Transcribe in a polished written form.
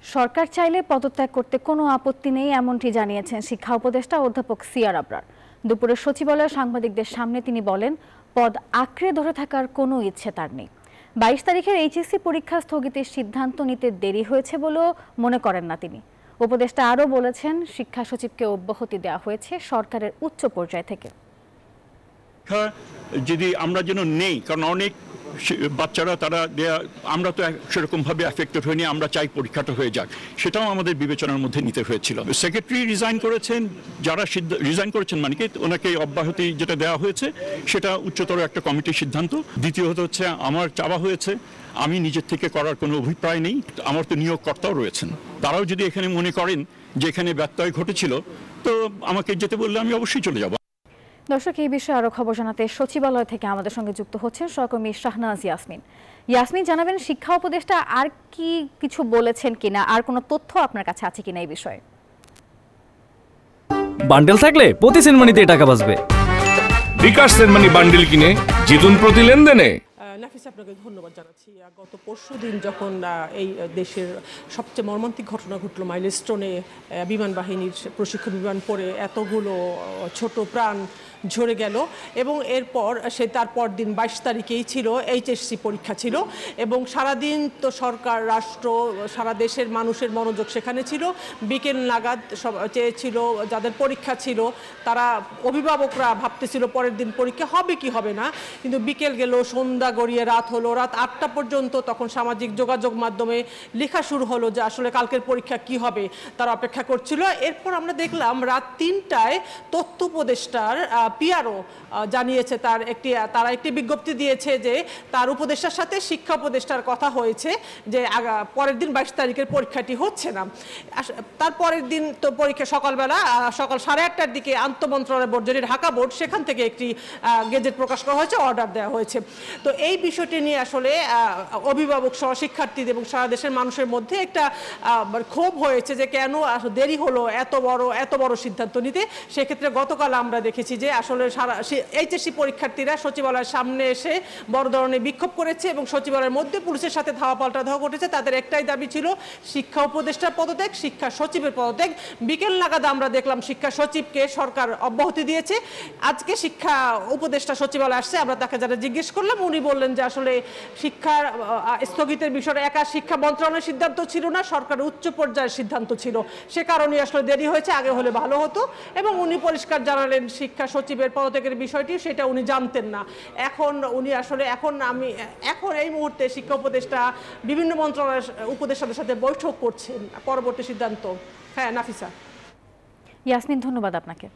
সরকার চাইলে পদত্যাগ করতে কোনো আপত্তি নেই এমনটি জানিয়েছেন শিক্ষা উপদেষ্টা অধ্যাপক সিয়ার আবরার। দুপুরে সচিবালয়ে সাংবাদিকদের সামনে তিনি বলেন, পদ আঁকড়ে ধরে থাকার কোনো ইচ্ছে তার নেই। 22 তারিখের এইচএসসি পরীক্ষা স্থগিতের সিদ্ধান্ত নিতে দেরি হয়েছে বলেও মনে করেন না তিনি। উপদেষ্টা আরও বলেছেন, শিক্ষা সচিবকে অব্যাহতি দেওয়া হয়েছে সরকারের উচ্চ পর্যায় থেকে। যদি আমরা যেন নেই, কারণ অনেক বাচ্চারা আমরা তো সেরকমভাবে অ্যাফেক্টেড হয়নি, আমরা চাই পরীক্ষাটা হয়ে যাক, সেটাও আমাদের বিবেচনার মধ্যে নিতে হয়েছিল। সেক্রেটারি রিজাইন করেছেন, যারা রিজাইন করেছেন মানে কি ওনাকে অব্যাহতি যেটা দেওয়া হয়েছে সেটা উচ্চতর একটা কমিটির সিদ্ধান্ত। দ্বিতীয়ত হচ্ছে আমার চাওয়া হয়েছে, আমি নিজের থেকে করার কোনো অভিপ্রায় নেই, আমার তো নিয়োগকর্তাও রয়েছেন, তারাও যদি এখানে মনে করেন যে এখানে ব্যত্যয় ঘটেছিল তো আমাকে যেতে বললে আমি অবশ্যই চলে যাব। দর্শক, এই বিষয়ে আরো খবর জানাতে সচিবালয় থেকে আমাদের সঙ্গে যুক্ত হচ্ছেন সহকর্মী শাহনাজ ইয়াসমিন। ইয়াসমিন, জানাবেন শিক্ষা উপদেষ্টা আর কি কিছু বলেছেন কিনা, আর কোনো তথ্য আপনার কাছে আছে কিনা এই বিষয়ে? বান্ডেল থাকলে প্রতি সেনমানিতে টাকা বাঁচবে। বিকাশ সেনমানি বান্ডেল কিনে জিতুন প্রতি লেনদেনে। নাফিস, আপনাকে ধন্যবাদ জানাচ্ছি। গত পরশুদিন যখন এই দেশের সবচেয়ে মর্মান্তিক ঘটনা ঘটলো, মাইলস্টোনে বিমান বাহিনীর প্রশিক্ষণ বিমান পড়ে এতগুলো ছোট প্রাণ ঝরে গেল, এবং এরপর তারপর দিন 22 তারিখেই ছিল এইচএসসি পরীক্ষা ছিল, এবং সারাদিন তো সরকার, রাষ্ট্র, সারা দেশের মানুষের মনোযোগ সেখানে ছিল। বিকেল নাগাদ সব চেয়েছিল, যাদের পরীক্ষা ছিল তারা, অভিভাবকরা ভাবতেছিল পরের দিন পরীক্ষা হবে কি হবে না, কিন্তু বিকেল গেল, সন্ধ্যা গড়িয়ে রাত হলো, রাত 8টা পর্যন্ত তখন সামাজিক যোগাযোগ মাধ্যমে লেখা শুরু হলো যে আসলে কালকের পরীক্ষা কি হবে, তারা অপেক্ষা করছিল। এরপর আমরা দেখলাম রাত 3টায় তথ্য উপদেষ্টার পিআরও জানিয়েছে, তারা একটি বিজ্ঞপ্তি দিয়েছে যে তার উপদেষ্টার সাথে শিক্ষা উপদেষ্টার কথা হয়েছে যে পরের দিন 22 তারিখের পরীক্ষাটি হচ্ছে না। তার পরের দিন তো পরীক্ষা সকালবেলা সকাল 8:30টার দিকে আন্তঃমন্ত্রণালয় বোর্ড, যেটি ঢাকা বোর্ড, সেখান থেকে একটি গেজেট প্রকাশ করা হয়েছে, অর্ডার দেওয়া হয়েছে। তো এই বিষয়টি নিয়ে আসলে অভিভাবক সহ শিক্ষার্থী এবং সারা দেশের মানুষের মধ্যে একটা ক্ষোভ হয়েছে যে কেন দেরি হলো এত বড় সিদ্ধান্ত নিতে। সেক্ষেত্রে গতকাল আমরা দেখেছি যে আসলে সারা এইচএসসি পরীক্ষার্থীরা সচিবালয়ের সামনে এসে বড় ধরনের বিক্ষোভ করেছে, এবং সচিবালয়ের মধ্যে পুলিশের সাথে ধাওয়া পাল্টা ধাওয়া ঘটেছে। তাদের একটাই দাবি ছিল শিক্ষা উপদেষ্টার পদত্যাগ, শিক্ষা সচিবের পদত্যাগ। বিকেল নাগাদ আমরা দেখলাম শিক্ষা সচিবকে সরকার অব্যাহতি দিয়েছে। আজকে শিক্ষা উপদেষ্টা সচিবালয়ে আসছে, আমরা তাকে যারা জিজ্ঞেস করলাম উনি বললেন যে আসলে শিক্ষার স্থগিতের বিষয়টা একা শিক্ষা মন্ত্রণালয়ের সিদ্ধান্ত ছিল না, সরকারের উচ্চ পর্যায়ের সিদ্ধান্ত ছিল, সে কারণে আসলে দেরি হয়েছে, আগে হলে ভালো হতো। এবং উনি পরিষ্কার জানালেন শিক্ষা সচিবের পদত্যাগের বিষয়টি সেটা উনি জানতেন না। এখন উনি আসলে এখন এই মুহূর্তে শিক্ষা উপদেষ্টা বিভিন্ন মন্ত্রণালয়ের উপদেষ্টাদের সাথে বৈঠক করছেন পরবর্তী সিদ্ধান্ত। হ্যাঁ নাফিসা। ইয়াসমিন, ধন্যবাদ আপনাকে।